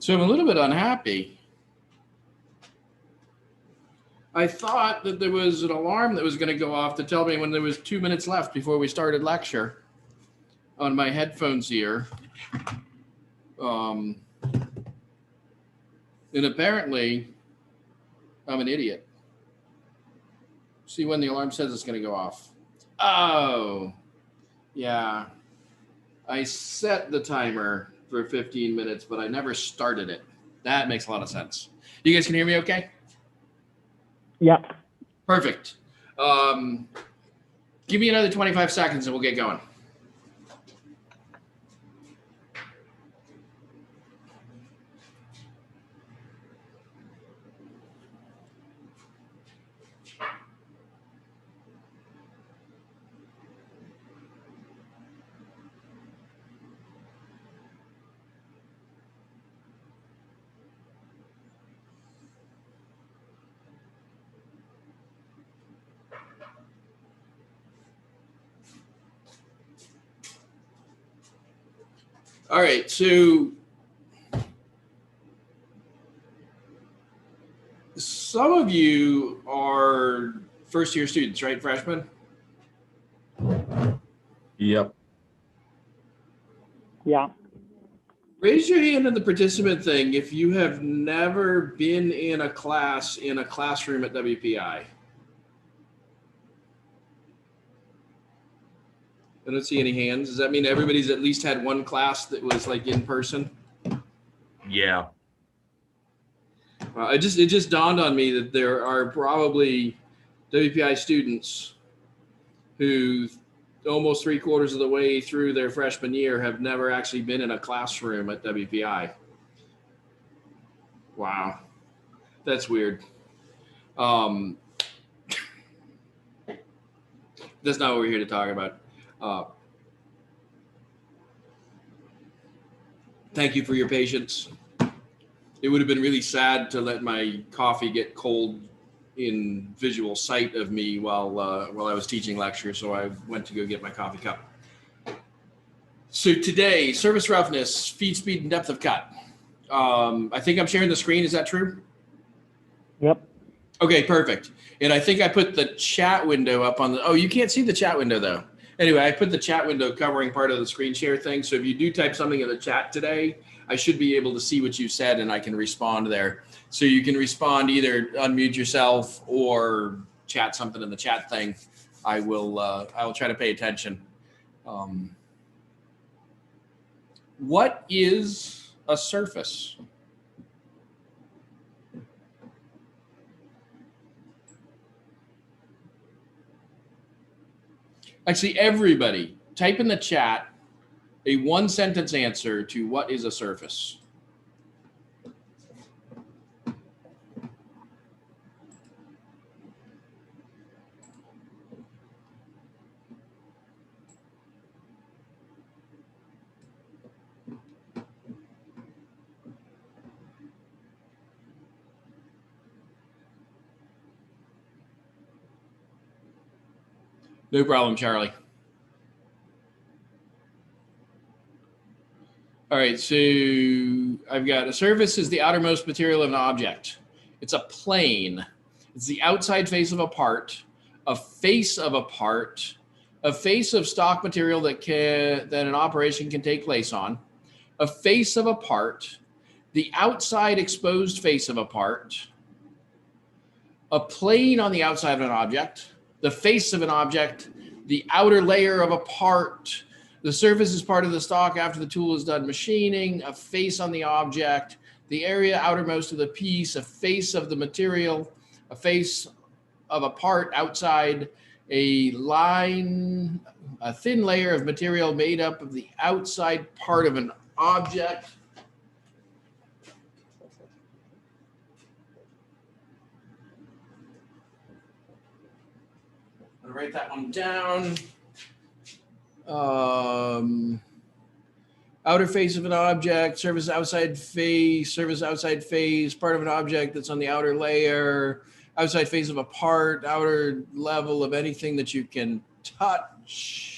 So I'm a little bit unhappy. I thought that there was an alarm that was going to go off to tell me when there was 2 minutes left before we started lecture on my headphones here. And apparently, I'm an idiot. See when the alarm says it's going to go off. Oh, yeah. I set the timer for 15 minutes, but I never started it. That makes a lot of sense. You guys can hear me okay? Yep. Perfect. Give me another 25 seconds and we'll get going. All right, so some of you are first-year students, right, freshmen? Yep. Yeah. Raise your hand in the participant thing if you have never been in a class in a classroom at WPI. I don't see any hands. Does that mean everybody's at least had one class that was like in person? Yeah. It just dawned on me that there are probably WPI students who almost 3/4 of the way through their freshman year have never actually been in a classroom at WPI. Wow, that's weird. That's not what we're here to talk about. Thank you for your patience. It would have been really sad to let my coffee get cold in visual sight of me while I was teaching lecture, so I went to go get my coffee cup. So today, service roughness, feed speed, and depth of cut. I think I'm sharing the screen. Is that true? Yep. Okay, perfect. And I think I put the chat window up on the, oh, you can't see the chat window though. Anyway, I put the chat window covering part of the screen share thing. So if you do type something in the chat today, I should be able to see what you said and I can respond there. So you can respond, either unmute yourself or chat something in the chat thing. I will try to pay attention. What is a surface? Actually, everybody, type in the chat a one-sentence answer to what is a surface. No problem, Charlie. All right, so I've got a surface is the outermost material of an object. It's a plane. It's the outside face of a part, a face of a part, a face of stock material that an operation can take place on, a face of a part, the outside exposed face of a part, a plane on the outside of an object, the face of an object, the outer layer of a part. The surface is part of the stock after the tool is done machining, a face on the object, the area outermost of the piece, a face of the material, a face of a part outside, a thin layer of material made up of the outside part of an object. I'm gonna write that one down. Outer face of an object, surface outside face, part of an object that's on the outer layer, outside face of a part, outer level of anything that you can touch.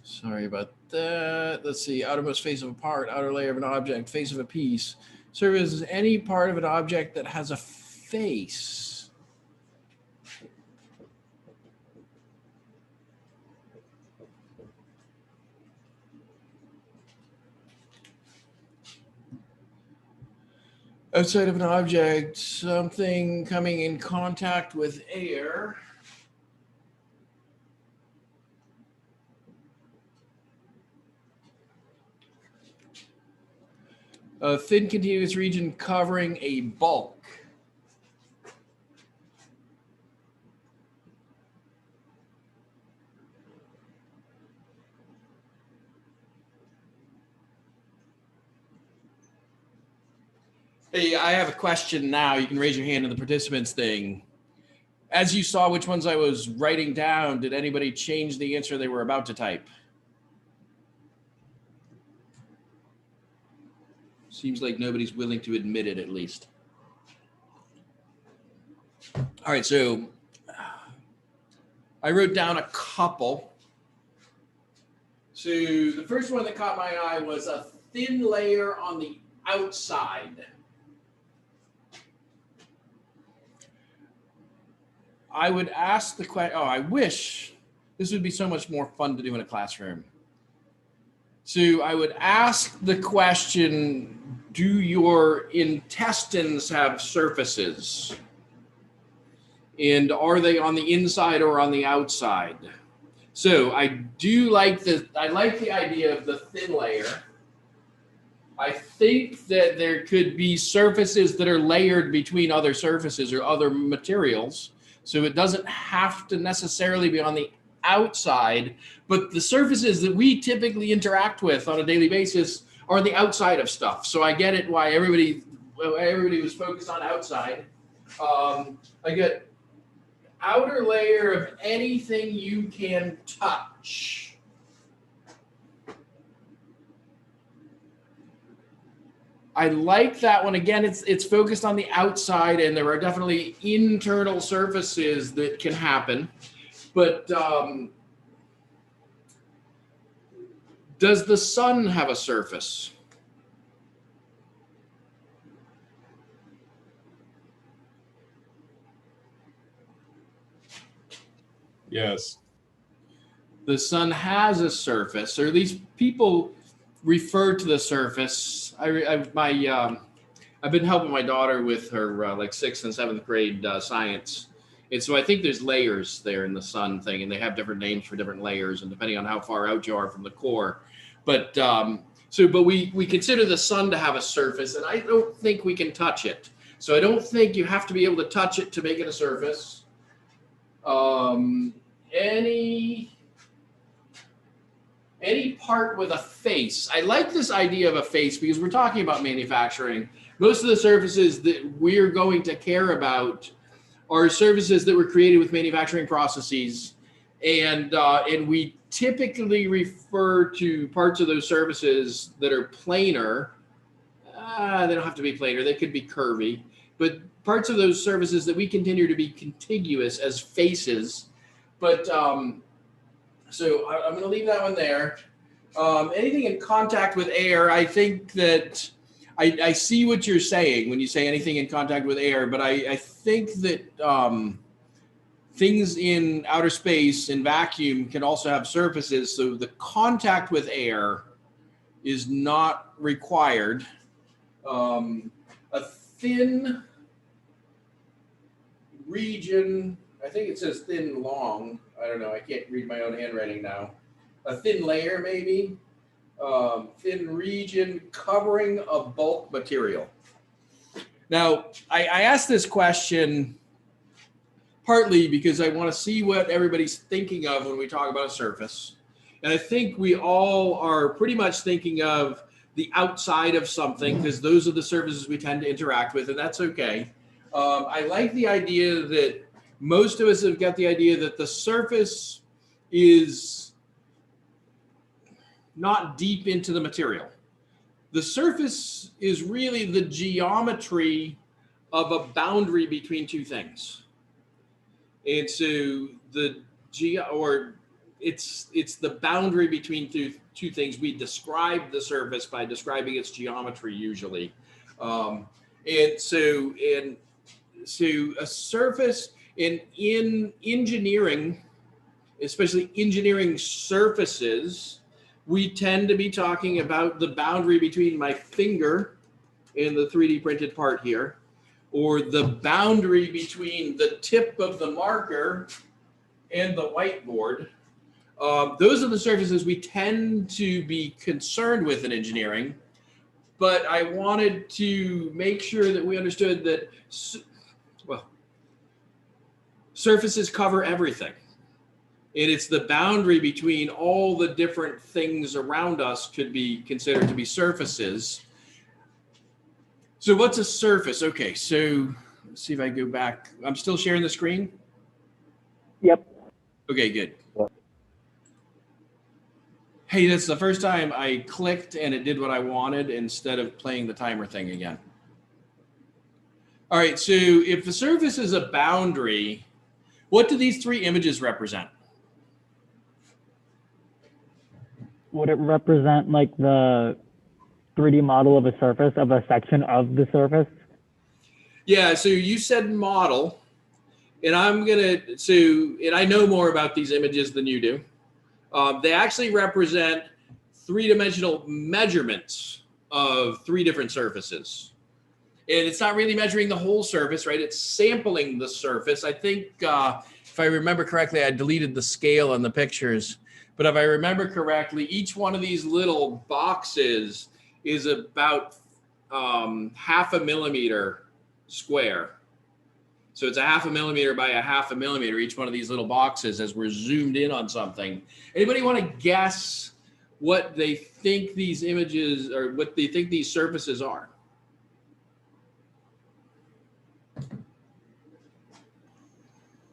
Sorry about that. Let's see. Outermost face of a part, outer layer of an object, face of a piece. Surface is any part of an object that has a face. Outside of an object, something coming in contact with air. A thin continuous region covering a bulk. Hey, I have a question now. You can raise your hand in the participants thing. As you saw which ones I was writing down, did anybody change the answer they were about to type? Seems like nobody's willing to admit it, at least. All right, so I wrote down a couple. So the first one that caught my eye was a thin layer on the outside. I would ask the question, I wish this would be so much more fun to do in a classroom. So I would ask the question, do your intestines have surfaces? And are they on the inside or on the outside? So I like the idea of the thin layer. I think that there could be surfaces that are layered between other surfaces or other materials. So it doesn't have to necessarily be on the outside, but the surfaces that we typically interact with on a daily basis are the outside of stuff. So I get it why everybody was focused on outside. I get outer layer of anything you can touch. I like that one. Again, it's focused on the outside, and there are definitely internal surfaces that can happen. But does the sun have a surface? Yes. The sun has a surface, or at least people refer to the surface. I've been helping my daughter with her like 6th and 7th grade science. And so I think there's layers there in the sun thing, and they have different names for different layers, and depending on how far out you are from the core. But we consider the sun to have a surface, and I don't think we can touch it. So I don't think you have to be able to touch it to make it a surface. Any part with a face. I like this idea of a face because we're talking about manufacturing. Most of the surfaces that we're going to care about are surfaces that were created with manufacturing processes. And we typically refer to parts of those surfaces that are planar. They don't have to be planar, they could be curvy, but parts of those surfaces that we continue to be contiguous as faces. But so I'm going to leave that one there. Anything in contact with air, I think that I see what you're saying when you say anything in contact with air, but I think that things in outer space and vacuum can also have surfaces. So the contact with air is not required. A thin region, I think it says thin long. I don't know. I can't read my own handwriting now. A thin layer, maybe. Thin region covering a bulk material. Now, I asked this question partly because I want to see what everybody's thinking of when we talk about a surface. And I think we all are pretty much thinking of the outside of something because those are the surfaces we tend to interact with, and that's okay. I like the idea that most of us have got the idea that the surface is not deep into the material. The surface is really the geometry of a boundary between two things. And so it's the boundary between two things. We describe the surface by describing its geometry usually. And so a surface in engineering, especially engineering surfaces, we tend to be talking about the boundary between my finger and the 3D printed part here, or the boundary between the tip of the marker and the whiteboard. Those are the surfaces we tend to be concerned with in engineering, but I wanted to make sure that we understood that, surfaces cover everything. And it's the boundary between all the different things around us could be considered to be surfaces. So what's a surface? Okay, so let's see if I go back. I'm still sharing the screen? Yep. Okay, good. Hey, that's the first time I clicked and it did what I wanted instead of playing the timer thing again. All right, so if the surface is a boundary, what do these three images represent? Would it represent like the 3D model of a surface, of a section of the surface? Yeah, so you said model, and and I know more about these images than you do. They actually represent three-dimensional measurements of three different surfaces. And it's not really measuring the whole surface, right? It's sampling the surface. I think, if I remember correctly, I deleted the scale on the pictures. But if I remember correctly, each one of these little boxes is about 0.5 millimeter square. So it's 0.5 millimeter by 0.5 millimeter, each one of these little boxes as we're zoomed in on something. Anybody want to guess what they think these images or what they think these surfaces are?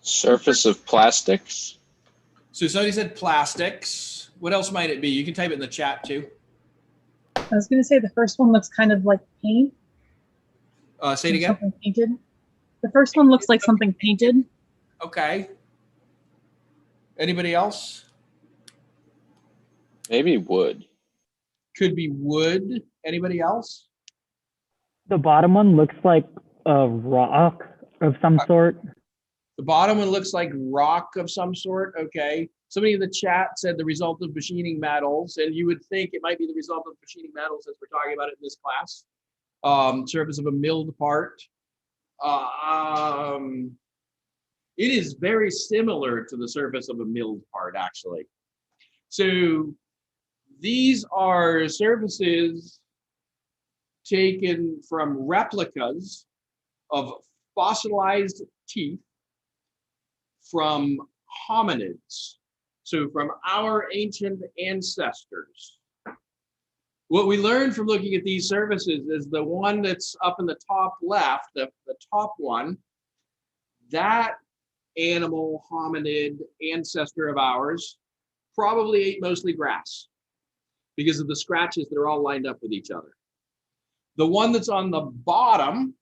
Surface of plastics? So somebody said plastics. What else might it be? You can type it in the chat too. I was going to say the first one looks kind of like paint. Say it again. Something painted. The first one looks like something painted. Okay. Anybody else? Maybe wood. Could be wood. Anybody else? The bottom one looks like a rock of some sort. The bottom one looks like rock of some sort. Okay. Somebody in the chat said the result of machining metals, and you would think it might be the result of machining metals as we're talking about it in this class. Surface of a milled part. It is very similar to the surface of a milled part, actually. So these are surfaces taken from replicas of fossilized teeth from hominids, so from our ancient ancestors. What we learned from looking at these surfaces is the one that's up in the top left, the top one, that animal, hominid ancestor of ours probably ate mostly grass because of the scratches that are all lined up with each other. The one that's on the bottom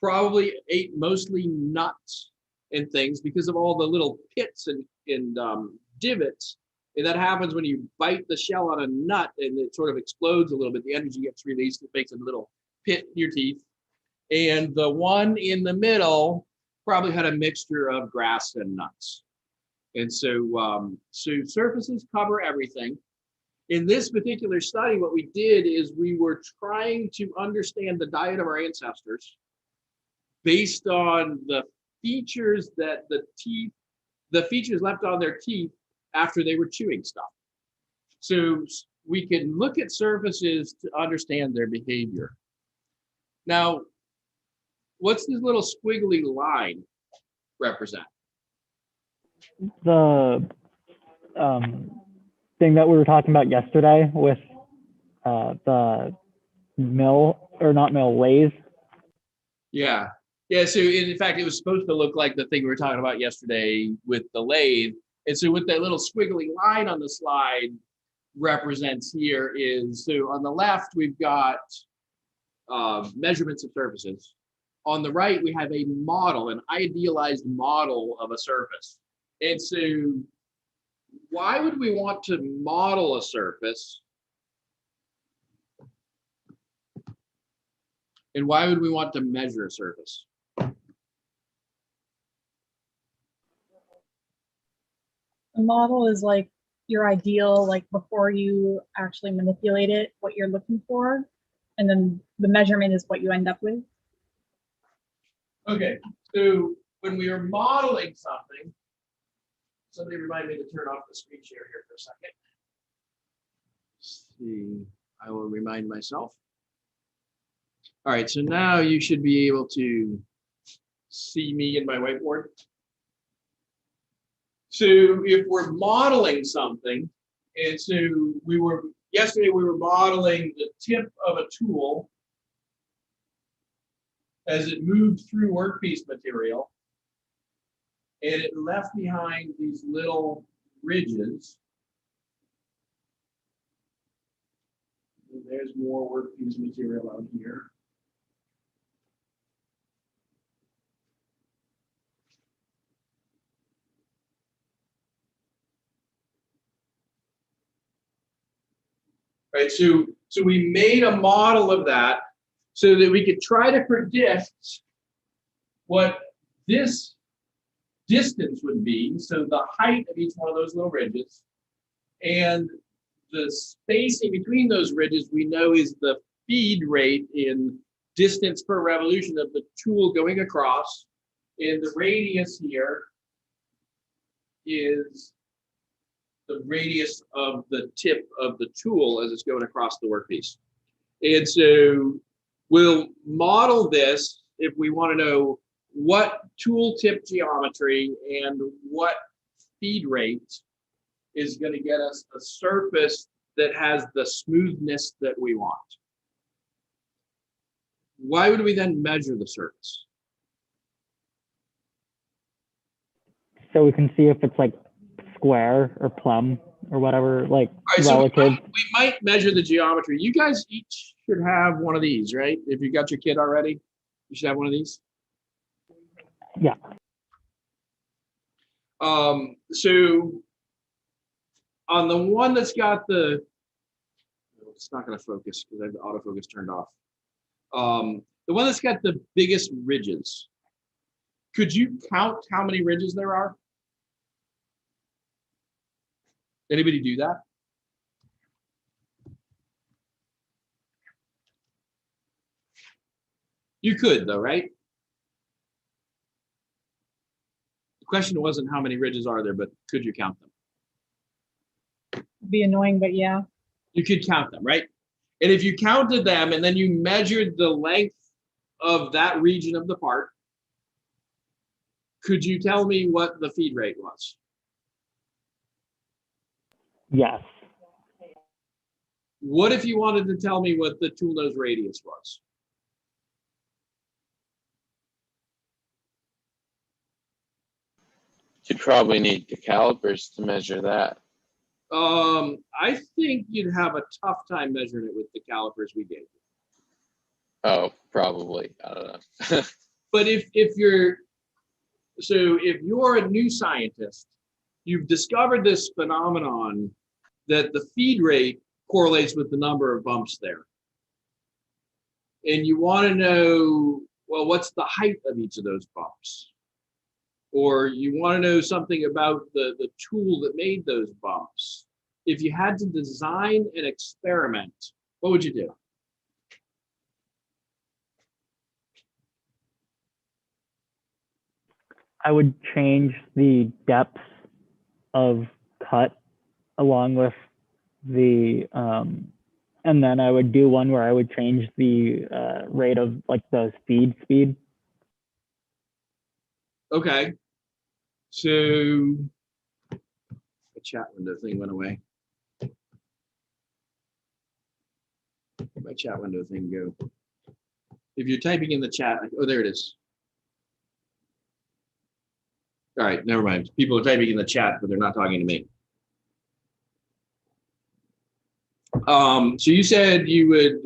probably ate mostly nuts and things because of all the little pits and divots. And that happens when you bite the shell on a nut and it sort of explodes a little bit. The energy gets released, it makes a little pit in your teeth. And the one in the middle probably had a mixture of grass and nuts. And so, surfaces cover everything. In this particular study, what we did is we were trying to understand the diet of our ancestors based on the features that the features left on their teeth after they were chewing stuff. So we can look at surfaces to understand their behavior. Now, what's this little squiggly line represent? The thing that we were talking about yesterday with the lathe. Yeah. Yeah, so in fact, it was supposed to look like the thing we were talking about yesterday with the lathe. And so what that little squiggly line on the slide represents here is, so on the left, we've got measurements of surfaces. On the right, we have a model, an idealized model of a surface. And so why would we want to model a surface? And why would we want to measure a surface? The model is like your ideal, like before you actually manipulate it, what you're looking for. And then the measurement is what you end up with. Okay, so when we are modeling something, somebody remind me to turn off the screen share here for a second. Let's see, I will remind myself. All right, so now you should be able to see me in my whiteboard. So if we're modeling something, and so yesterday we were modeling the tip of a tool as it moved through workpiece material, and it left behind these little ridges. And there's more workpiece material out here. Right, so we made a model of that so that we could try to predict what this distance would be, so the height of each one of those little ridges, and the spacing between those ridges we know is the feed rate in distance per revolution of the tool going across, and the radius here is the radius of the tip of the tool as it's going across the workpiece. And so we'll model this if we want to know what tool tip geometry and what feed rate is going to get us a surface that has the smoothness that we want. Why would we then measure the surface? So we can see if it's like square or plumb or whatever, like right, relative. So we might measure the geometry. You guys each should have one of these, right? If you got your kit already, you should have one of these. Yeah. So on the one that's got it's not going to focus because I have the autofocus turned off. The one that's got the biggest ridges. Could you count how many ridges there are? Anybody do that? You could though, right? The question wasn't how many ridges are there, but could you count them? It'd be annoying, but yeah. You could count them, right? And if you counted them and then you measured the length of that region of the part, could you tell me what the feed rate was? Yes. What if you wanted to tell me what the tool nose radius was? You'd probably need the calipers to measure that. I think you'd have a tough time measuring it with the calipers we gave you. Oh, probably. I don't know. But if you're a new scientist, you've discovered this phenomenon that the feed rate correlates with the number of bumps there. And you want to know, well, what's the height of each of those bumps? Or you want to know something about the tool that made those bumps. If you had to design an experiment, what would you do? I would change the depth of cut along with the, and then I would do one where I would change the rate of like the speed. Okay. So the chat window thing went away. Where'd my chat window thing go? If you're typing in the chat, oh, there it is. All right, never mind. People are typing in the chat, but they're not talking to me. So you said you would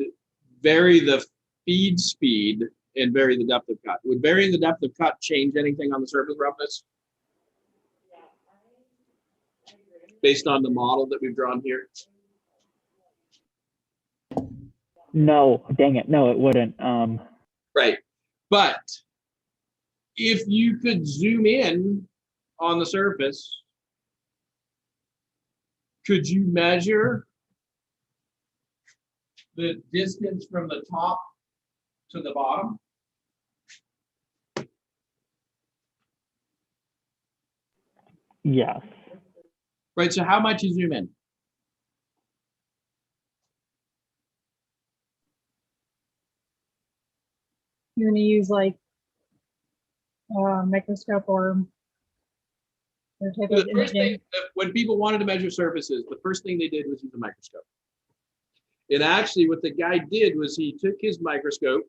vary the feed speed and vary the depth of cut. Would varying the depth of cut change anything on the surface roughness? Based on the model that we've drawn here? No, dang it. No, it wouldn't. Right. But if you could zoom in on the surface, could you measure the distance from the top to the bottom? Yes. Right, so how much you zoom in? You're gonna use like a microscope or type of The first thing, imaging. when people wanted to measure surfaces, the first thing they did was use a microscope. And actually what the guy did was he took his microscope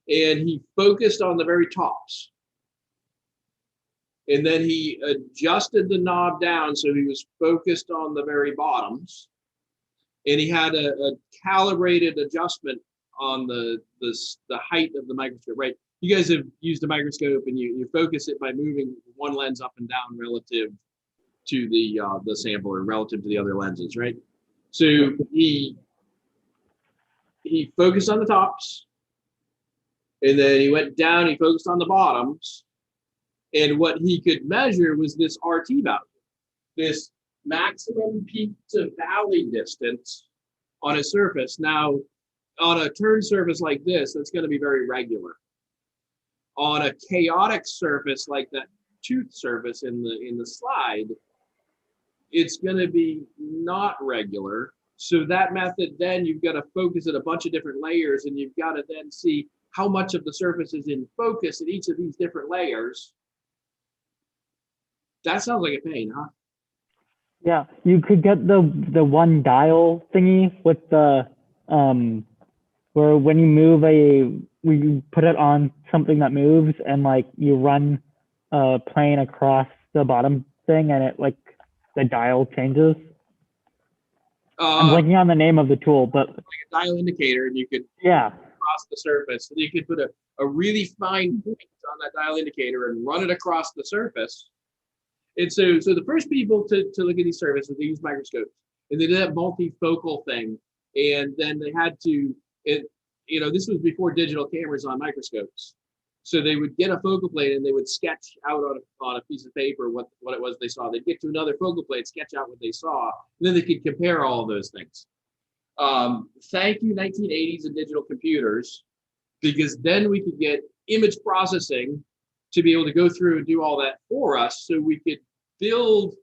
and he focused on the very tops. And then he adjusted the knob down so he was focused on the very bottoms. And he had a calibrated adjustment on the height of the microscope, right? You guys have used a microscope and you focus it by moving one lens up and down relative to the sample or relative to the other lenses, right? So he focused on the tops, and then he went down, he focused on the bottoms, and what he could measure was this RT value, this maximum peak to valley distance on a surface. Now, on a turn surface like this, that's going to be very regular. On a chaotic surface like that tooth surface in the slide, it's going to be not regular. So that method, then you've got to focus at a bunch of different layers, and you've got to then see how much of the surface is in focus at each of these different layers. That sounds like a pain, huh? Yeah, you could get the one dial thingy with the where when you move you put it on something that moves and like you run a plane across the bottom thing and it like the dial changes. I'm blanking on the name of the tool, but like a dial indicator, and you could cross the surface. And you could put a really fine point on that dial indicator and run it across the surface. And so the first people to look at these surfaces, they use microscopes, and they did that multifocal thing. And then they had to, this was before digital cameras on microscopes. So they would get a focal plane and they would sketch out on a piece of paper what it was they saw. They'd get to another focal plane, sketch out what they saw, and then they could compare all of those things. Thank you, 1980s and digital computers, because then we could get image processing to be able to go through and do all that for us, so we could build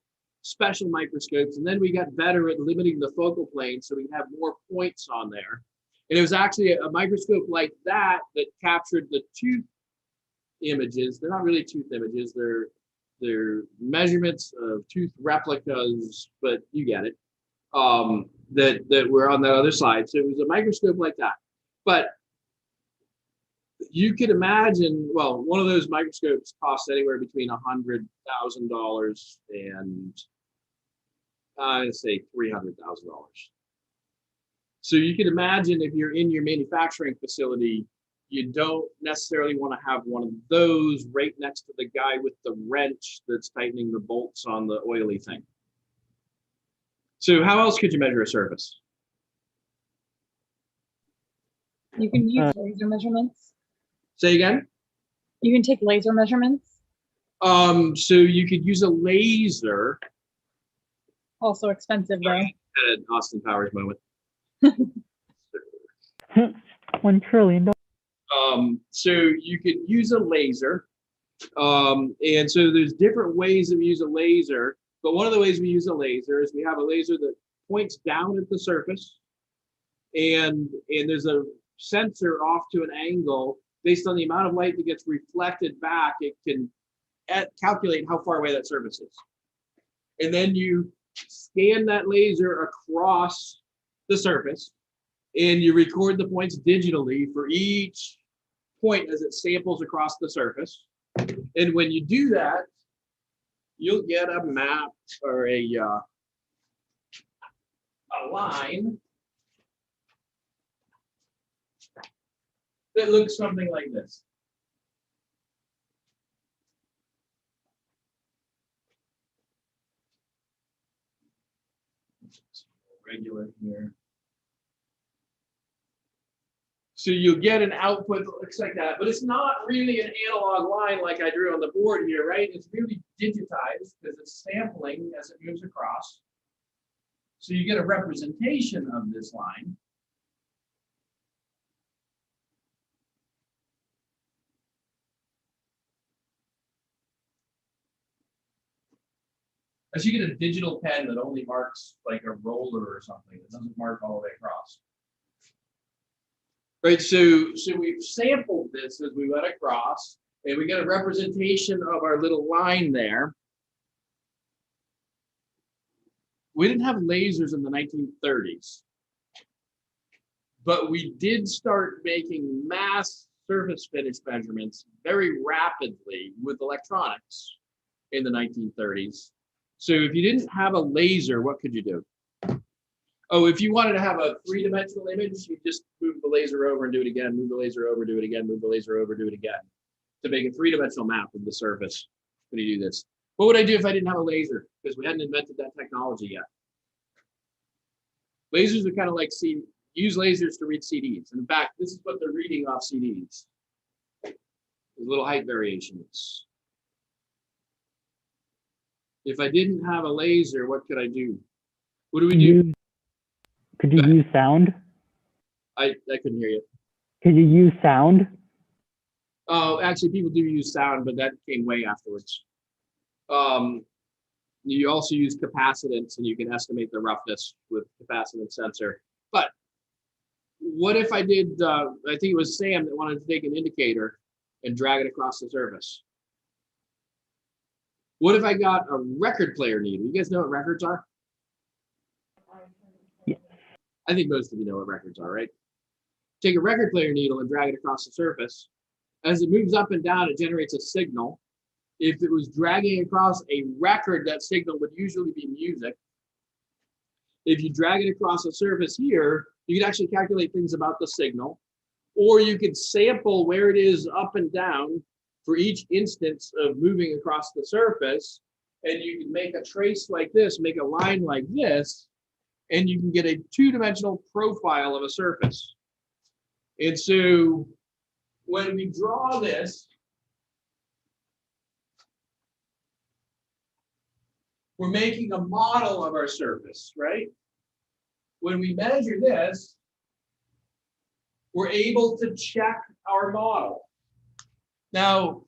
special microscopes, and then we got better at limiting the focal plane so we could have more points on there. And it was actually a microscope like that that captured the tooth images. They're not really tooth images, they're measurements of tooth replicas, but you get it, that were on that other side. So it was a microscope like that. But you could imagine, well, one of those microscopes costs anywhere between $100,000 and I'd say $300,000. So you could imagine if you're in your manufacturing facility, you don't necessarily want to have one of those right next to the guy with the wrench that's tightening the bolts on the oily thing. So how else could you measure a surface? You can use laser measurements. Say again? You can take laser measurements. So you could use a laser. Also expensive though. At Austin Powers moment. $1 trillion. So you could use a laser. And so there's different ways that we use a laser. But one of the ways we use a laser is we have a laser that points down at the surface. And there's a sensor off to an angle. Based on the amount of light that gets reflected back, it can calculate how far away that surface is. And then you scan that laser across the surface, and you record the points digitally for each point as it samples across the surface. And when you do that, you'll get a map or a line that looks something like this. Regular here. So you'll get an output that looks like that, but it's not really an analog line like I drew on the board here, right? It's really digitized because it's sampling as it moves across. So you get a representation of this line. As you get a digital pen that only marks like a roller or something, it doesn't mark all the way across. Right, so we've sampled this as we went across, and we get a representation of our little line there. We didn't have lasers in the 1930s, but we did start making mass surface finish measurements very rapidly with electronics in the 1930s. So if you didn't have a laser, what could you do? Oh, if you wanted to have a three-dimensional image, you just move the laser over and do it again, move the laser over, do it again, move the laser over, do it again, to make a three-dimensional map of the surface when you do this. What would I do if I didn't have a laser? Because we hadn't invented that technology yet. Lasers are kind of like use lasers to read CDs. In fact, this is what they're reading off CDs. There's little height variations. If I didn't have a laser, what could I do? What do we do? Could you use sound? I couldn't hear you. Could you use sound? Oh, actually, people do use sound, but that came way afterwards. You also use capacitance, and you can estimate the roughness with capacitance sensor. But what if I did, I think it was Sam that wanted to take an indicator and drag it across the surface. What if I got a record player needle? You guys know what records are? Yeah. I think most of you know what records are, right? Take a record player needle and drag it across the surface. As it moves up and down, it generates a signal. If it was dragging across a record, that signal would usually be music. If you drag it across the surface here, you could actually calculate things about the signal, or you could sample where it is up and down for each instance of moving across the surface, and you can make a trace like this, make a line like this, and you can get a two-dimensional profile of a surface. And so when we draw this, we're making a model of our surface, right? When we measure this, we're able to check our model. Now,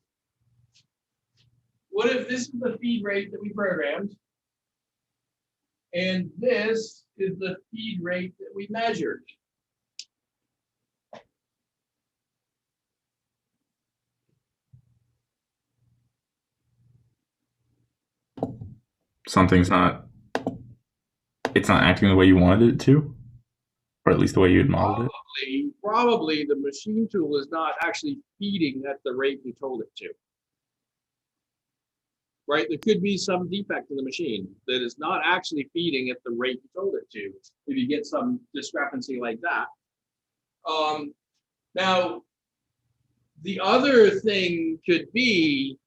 what if this is the feed rate that we programmed, and this is the feed rate that we measured? It's not acting the way you wanted it to? or at least the way you'd modeled it? Probably the machine tool is not actually feeding at the rate you told it to. Right? There could be some defect in the machine that is not actually feeding at the rate you told it to, if you get some discrepancy like that. Now, the other thing could be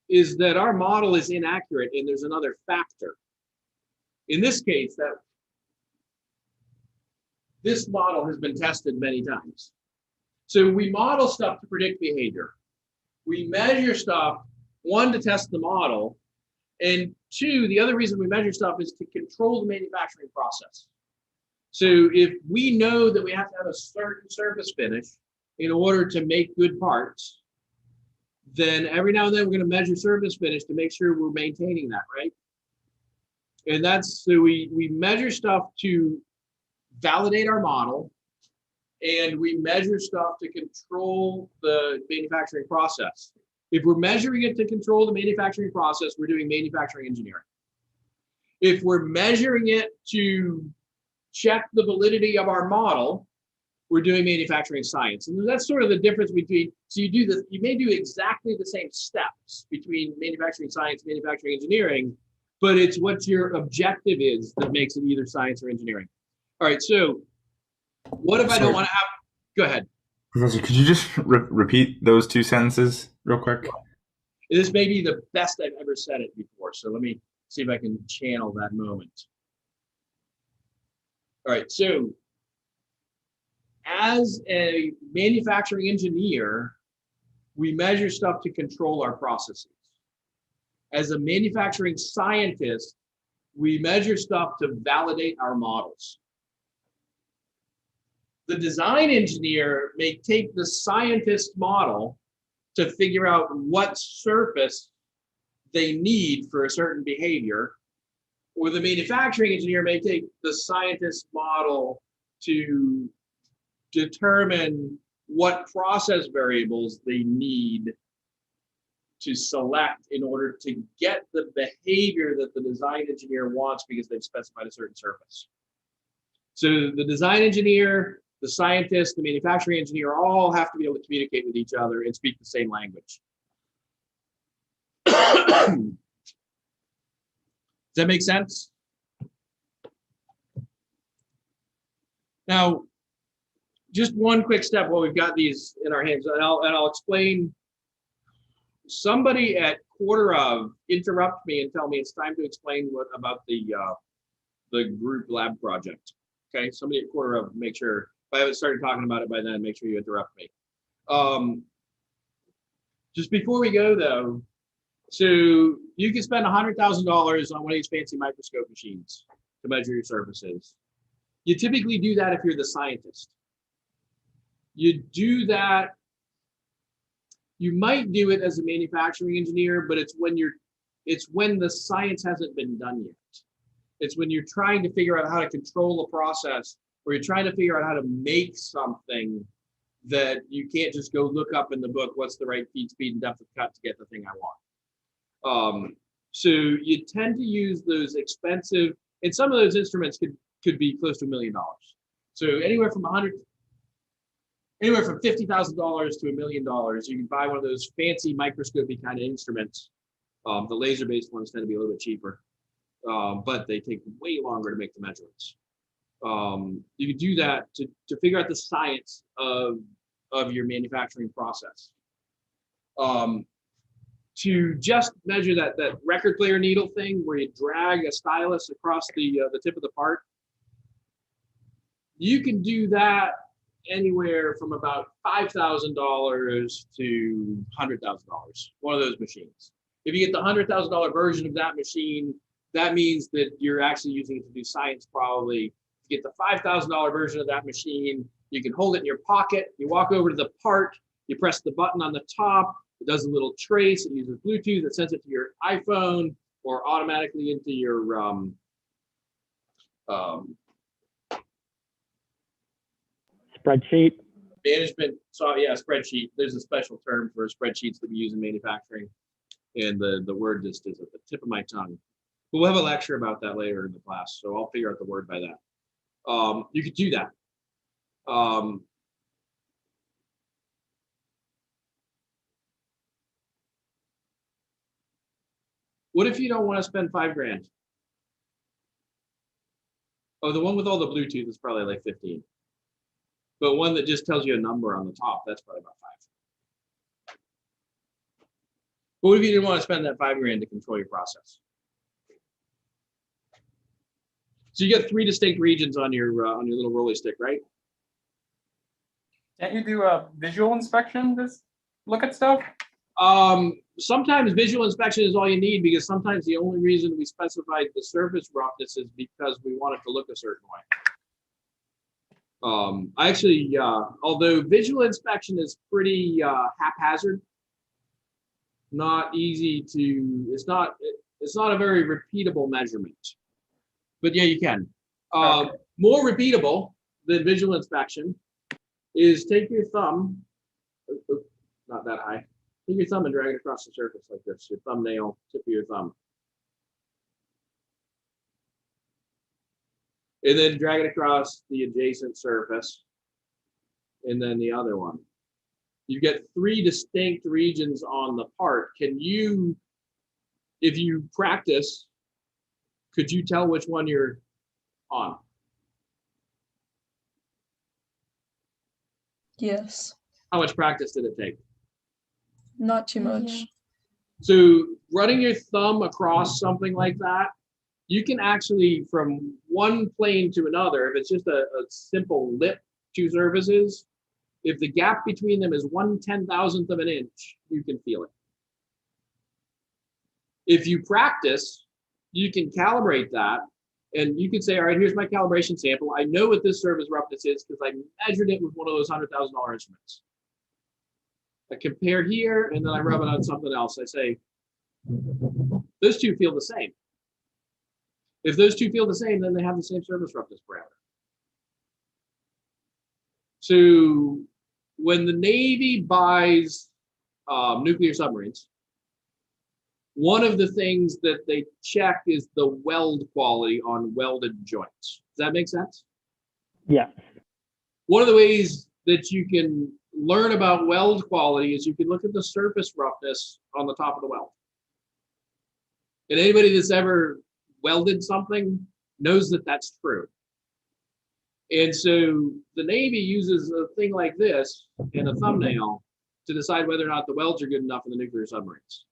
is that our model is inaccurate and there's another factor. In this case, that this model has been tested many times. So we model stuff to predict behavior. We measure stuff, one, to test the model, and two, the other reason we measure stuff is to control the manufacturing process. So if we know that we have to have a certain surface finish in order to make good parts, then every now and then we're going to measure surface finish to make sure we're maintaining that, right? And that's, so we measure stuff to validate our model, and we measure stuff to control the manufacturing process. If we're measuring it to control the manufacturing process, we're doing manufacturing engineering. If we're measuring it to check the validity of our model, we're doing manufacturing science. And that's sort of the difference between, so you do this, you may do exactly the same steps between manufacturing science, manufacturing engineering, but it's what your objective is that makes it either science or engineering. All right, so what if I don't want to have, go ahead. Professor, could you just repeat those two sentences real quick? This may be the best I've ever said it before, so let me see if I can channel that moment. All right, so as a manufacturing engineer, we measure stuff to control our processes. As a manufacturing scientist, we measure stuff to validate our models. The design engineer may take the scientist model to figure out what surface they need for a certain behavior, or the manufacturing engineer may take the scientist model to determine what process variables they need to select in order to get the behavior that the design engineer wants because they've specified a certain surface. So the design engineer, the scientist, the manufacturing engineer all have to be able to communicate with each other and speak the same language. Does that make sense? Now, just one quick step while we've got these in our hands, and I'll explain. Somebody at quarter of interrupt me and tell me it's time to explain what about the group lab project. Okay, somebody at quarter of, make sure if I haven't started talking about it by then, make sure you interrupt me. Just before we go though, so you can spend $100,000 on one of these fancy microscope machines to measure your surfaces. You typically do that if you're the scientist. You do that, you might do it as a manufacturing engineer, but it's when the science hasn't been done yet. It's when you're trying to figure out how to control a process, or you're trying to figure out how to make something that you can't just go look up in the book what's the right feed, speed, and depth of cut to get the thing I want. So you tend to use those expensive, and some of those instruments could be close to $1 million. So anywhere from $50,000 to $1 million, you can buy one of those fancy microscopy kind of instruments. The laser-based ones tend to be a little bit cheaper, but they take way longer to make the measurements. You can do that to figure out the science of your manufacturing process. To just measure that record player needle thing where you drag a stylus across the tip of the part, you can do that anywhere from about $5,000 to $100,000, one of those machines. If you get the $100,000 version of that machine, that means that you're actually using it to do science probably. If you get the $5,000 version of that machine, you can hold it in your pocket, you walk over to the part, you press the button on the top, it does a little trace, it uses Bluetooth, it sends it to your iPhone or automatically into your Spreadsheet. management. So yeah, spreadsheet. There's a special term for spreadsheets that we use in manufacturing, and the word just is at the tip of my tongue. But we'll have a lecture about that later in the class, so I'll figure out the word by that. You could do that. What if you don't want to spend $5,000? Oh, the one with all the Bluetooth is probably like 15. But one that just tells you a number on the top, that's probably about 5. But what if you didn't want to spend that $5,000 to control your process? So you got 3 distinct regions on your little rolly stick, right? Can't you do a visual inspection to look at stuff? Sometimes visual inspection is all you need, because sometimes the only reason we specified the surface roughness is because we want it to look a certain way. Actually, although visual inspection is pretty haphazard, not easy to, it's not a very repeatable measurement. But yeah, you can. Okay. More repeatable than visual inspection is take your thumb, not that high, take your thumb and drag it across the surface like this, your thumbnail, tip of your thumb. And then drag it across the adjacent surface, and then the other one. You get 3 distinct regions on the part. Can you, if you practice, could you tell which one you're on? Yes, How much practice did it take? not too much. So running your thumb across something like that, you can actually, from one plane to another, if it's just a simple lip, 2 surfaces, if the gap between them is 1/10,000th of an inch, you can feel it. If you practice, you can calibrate that, and you can say, all right, here's my calibration sample. I know what this surface roughness is because I measured it with one of those $100,000 instruments. I compare here, and then I rub it on something else. I say, those 2 feel the same. If those 2 feel the same, then they have the same surface roughness parameter. So when the Navy buys nuclear submarines, one of the things that they check is the weld quality on welded joints. Does that make sense? Yeah. One of the ways that you can learn about weld quality is you can look at the surface roughness on the top of the weld. And anybody that's ever welded something knows that that's true. And so the Navy uses a thing like this and a thumbnail to decide whether or not the welds are good enough in the nuclear submarines.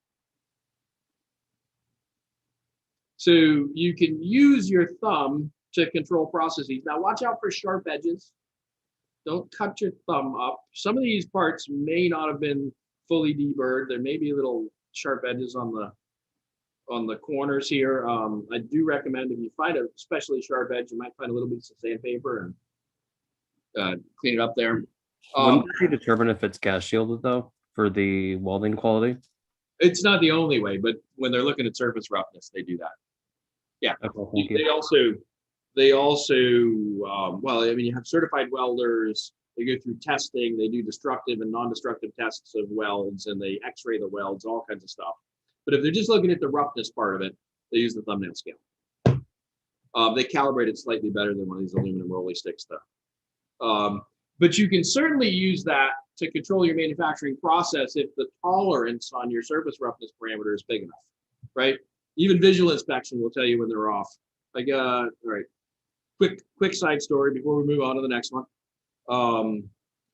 So you can use your thumb to control processes. Now watch out for sharp edges. Don't cut your thumb up. Some of these parts may not have been fully deburred. There may be little sharp edges on the corners here. I do recommend, if you find a especially sharp edge, you might find a little piece of sandpaper and clean it up there. Wouldn't you determine if it's gas shielded though for the welding quality? It's not the only way, but when they're looking at surface roughness, they do that. Yeah. Okay, thank you. They also, well, I mean, you have certified welders. They go through testing. They do destructive and non-destructive tests of welds, and they X-ray the welds, all kinds of stuff. But if they're just looking at the roughness part of it, they use the thumbnail scale. They calibrate it slightly better than one of these aluminum rolly sticks, though. But you can certainly use that to control your manufacturing process if the tolerance on your surface roughness parameter is big enough, right? Even visual inspection will tell you when they're off. Like, all right, quick side story before we move on to the next one.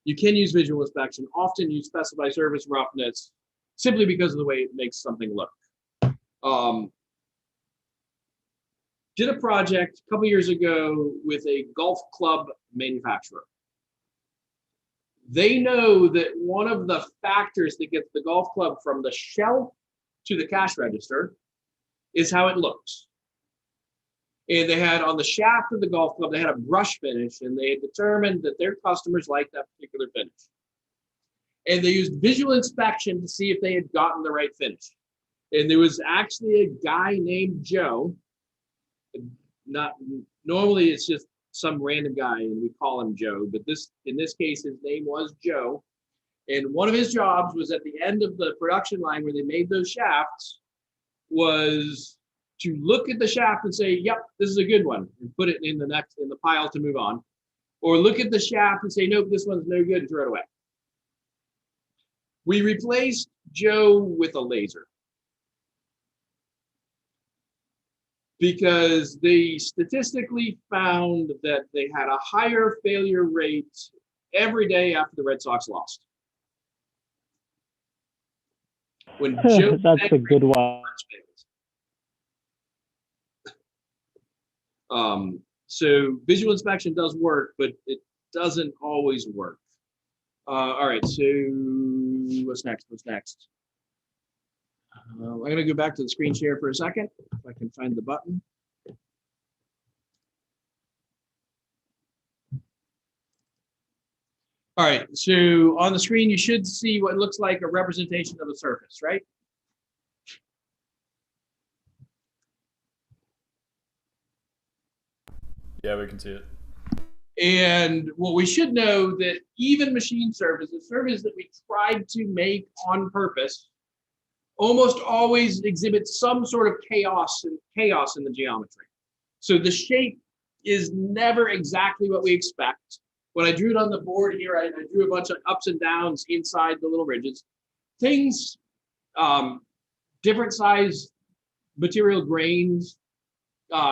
You can use visual inspection. Often you specify surface roughness simply because of the way it makes something look. Did a project a couple years ago with a golf club manufacturer. They know that one of the factors that gets the golf club from the shelf to the cash register is how it looks. And they had on the shaft of the golf club, they had a brush finish, and they had determined that their customers liked that particular finish. And they used visual inspection to see if they had gotten the right finish. And there was actually a guy named Joe. Not normally it's just some random guy and we call him Joe, but in this case his name was Joe. And one of his jobs was at the end of the production line where they made those shafts was to look at the shaft and say, yep, this is a good one, and put it in the pile to move on. Or look at the shaft and say, nope, this one's no good, and throw it away. We replaced Joe with a laser because they statistically found that they had a higher failure rate every day after the Red Sox lost. When Joe That's a good one. So visual inspection does work, but it doesn't always work. All right, so what's next? I'm going to go back to the screen share for a second, if I can find the button. All right, so on the screen, you should see what looks like a representation of a surface, right? Yeah, we can see it. And what we should know that even machine surfaces, surfaces that we tried to make on purpose, almost always exhibit some sort of chaos in the geometry. So the shape is never exactly what we expect. When I drew it on the board here, I drew a bunch of ups and downs inside the little ridges. Things, different size material grains,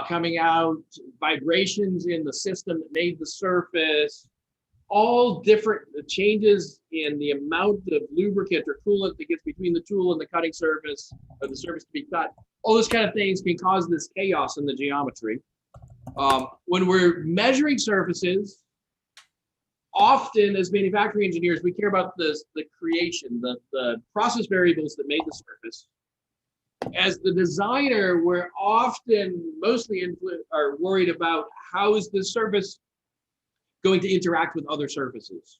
coming out, vibrations in the system that made the surface, all different changes in the amount of lubricant or coolant that gets between the tool and the cutting surface, or the surface to be cut. All those kind of things can cause this chaos in the geometry. When we're measuring surfaces, often as manufacturing engineers, we care about the creation, the process variables that made the surface. As the designer, we're often mostly are worried about how is the surface going to interact with other surfaces.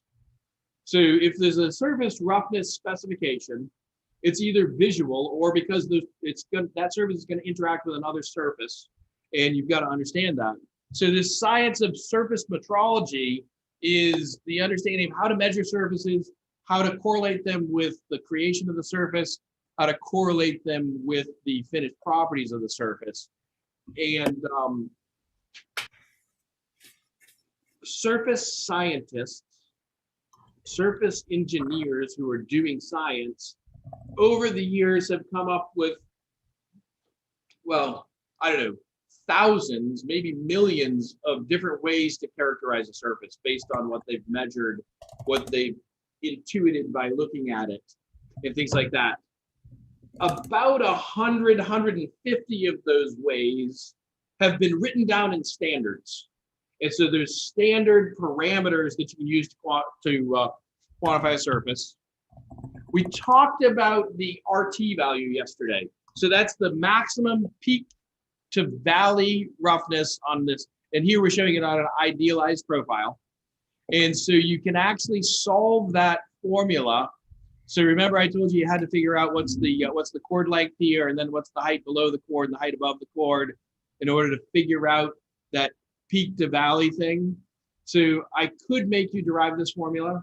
So if there's a surface roughness specification, it's either visual or because that surface is going to interact with another surface, and you've got to understand that. So this science of surface metrology is the understanding of how to measure surfaces, how to correlate them with the creation of the surface, how to correlate them with the finished properties of the surface. And surface scientists, surface engineers who are doing science over the years have come up with, well, I don't know, thousands, maybe millions of different ways to characterize a surface based on what they've measured, what they've intuited by looking at it, and things like that. About 150 of those ways have been written down in standards. And so there's standard parameters that you can use to quantify a surface. We talked about the RT value yesterday. So that's the maximum peak to valley roughness on this. And here we're showing it on an idealized profile. And so you can actually solve that formula. So remember I told you had to figure out what's the chord length here, and then what's the height below the chord and the height above the chord in order to figure out that peak to valley thing. So I could make you derive this formula,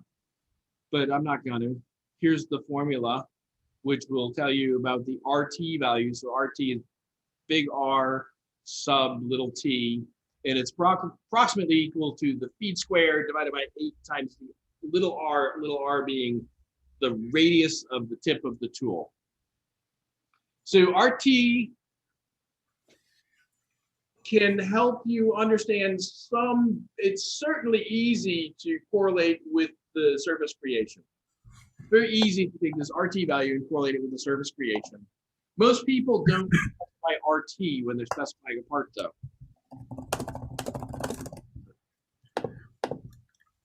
but I'm not going to. Here's the formula, which will tell you about the RT value. So RT is big R sub little t, and it's approximately equal to the feet squared divided by 8 times the little r being the radius of the tip of the tool. So RT can help you understand it's certainly easy to correlate with the surface creation. Very easy to take this RT value and correlate it with the surface creation. Most people don't specify RT when they're specifying a part though.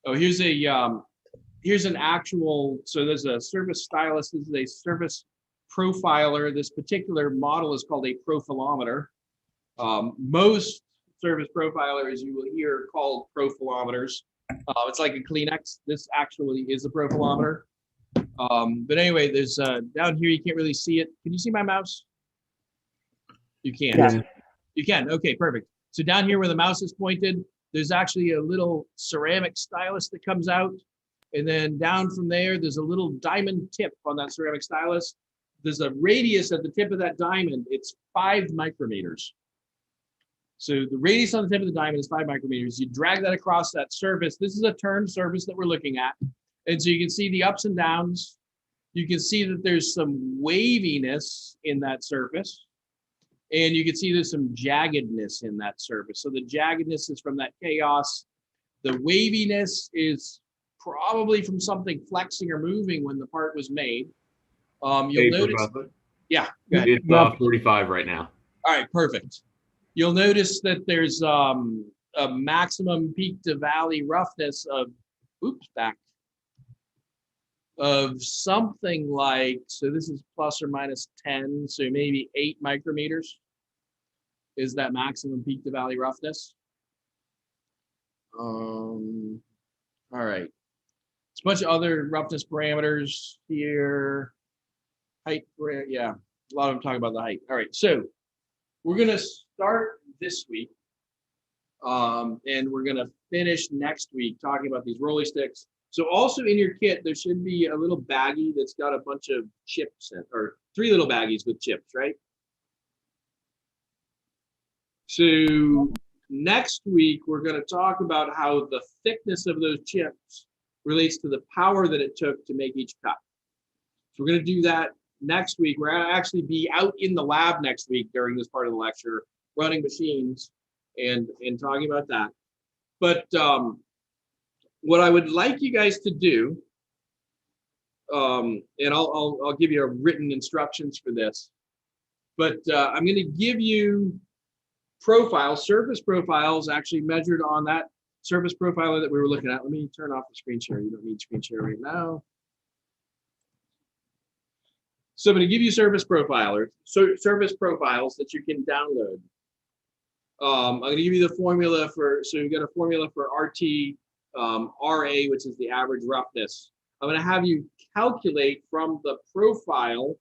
Oh, here's an actual, so there's a surface stylus, this is a surface profiler. This particular model is called a Prophylometer. Most surface profilers you will hear called Prophylometers. It's like a Kleenex. This actually is a Prophylometer. But anyway, there's down here, you can't really see it. Can you see my mouse? You can. Yeah. You can, okay, perfect. So down here where the mouse is pointed, there's actually a little ceramic stylus that comes out. And then down from there, there's a little diamond tip on that ceramic stylus. there's a radius at the tip of that diamond. It's 5 micrometers. So the radius on the tip of the diamond is 5 micrometers. You drag that across that surface. This is a turned surface that we're looking at. And so you can see the ups and downs. You can see that there's some waviness in that surface. And you can see there's some jaggedness in that surface. So the jaggedness is from that chaos. The waviness is probably from something flexing or moving when the part was made. You'll Hey, notice. Professor. Yeah, go ahead. It's 45 right now. All right, perfect. You'll notice that there's a maximum peak to valley roughness of, of something like, so this is plus or minus 10, so maybe 8 micrometers is that maximum peak to valley roughness. All right. It's a bunch of other roughness parameters here. Height, yeah, a lot of them talk about the height. All right, so we're gonna start this week, and we're gonna finish next week talking about these rolly sticks. So also in your kit, there should be a little baggie that's got a bunch of chips in, or 3 little baggies with chips, right? So next week, we're gonna talk about how the thickness of those chips relates to the power that it took to make each cut. So we're gonna do that next week. We're gonna actually be out in the lab next week during this part of the lecture, running machines and talking about that. But what I would like you guys to do, and I'll give you written instructions for this, but I'm gonna give you profiles, surface profiles actually measured on that surface profiler that we were looking at. Let me turn off the screen share. You don't need screen share right now. So I'm going to give you surface profilers, surface profiles that you can download. I'm going to give you the formula for, so you got a formula for RT, RA, which is the average roughness. I'm going to have you calculate from the profile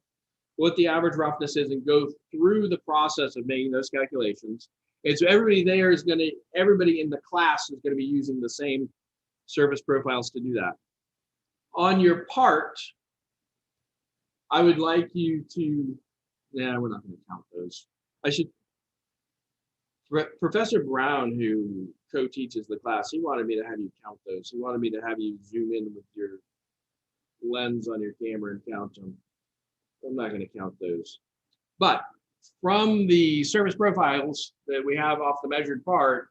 what the average roughness is and go through the process of making those calculations. And so everybody there is going to, everybody in the class is going to be using the same surface profiles to do that. On your part, I would like you to, yeah, we're not going to count those. I should, Professor Brown, who co-teaches the class, he wanted me to have you count those. He wanted me to have you zoom in with your lens on your camera and count them. I'm not going to count those. But from the surface profiles that we have off the measured part,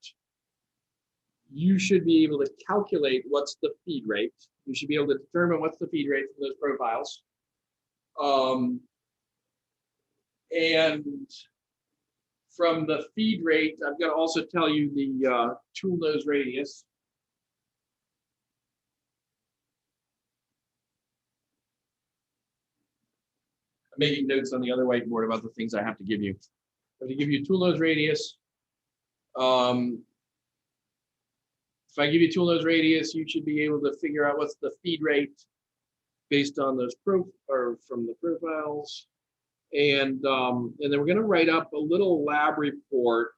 you should be able to calculate what's the feed rate. You should be able to determine what's the feed rate from those profiles. And from the feed rate, I've got to also tell you the tool nose radius. I'm making notes on the other whiteboard about the things I have to give you. I have to give you tool nose radius. If I give you tool nose radius, you should be able to figure out what's the feed rate based on those from the profiles. And then we're going to write up a little lab report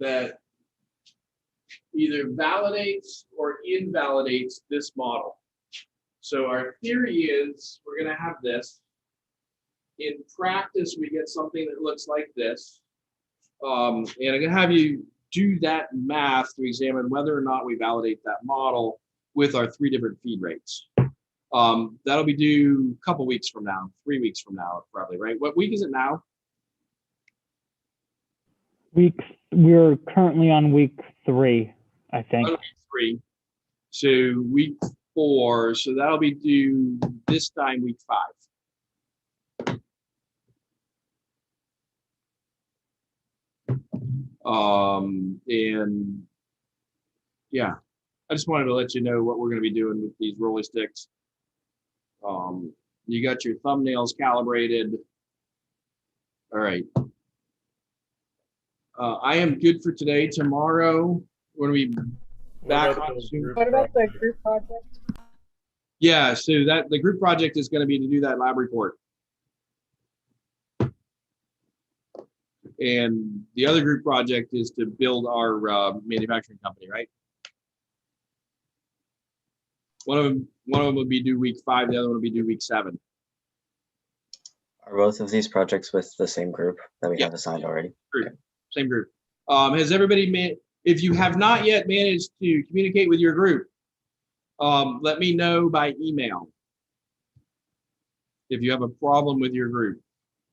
that either validates or invalidates this model. So our theory is we're going to have this. In practice, we get something that looks like this. And I'm going to have you do that math to examine whether or not we validate that model with our 3 different feed rates. That'll be due a couple weeks from now, 3 weeks from now, probably, right? What week is it now? We're currently on week 3, I think. Week 3. So week 4, so that'll be due this time, week 5. And yeah, I just wanted to let you know what we're going to be doing with these rolly sticks. You got your thumbnails calibrated. All right. I am good for today. Tomorrow, we're going to be back on Zoom. What about the group project? Yeah, so that the group project is going to be to do that lab report. And the other group project is to build our manufacturing company, right? One of them will be due week 5, the other one will be due week 7. Are both of these projects with the same group that we Yeah. have assigned already? Group. Same group. Has everybody if you have not yet managed to communicate with your group, let me know by email. If you have a problem with your group,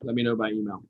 let me know by email.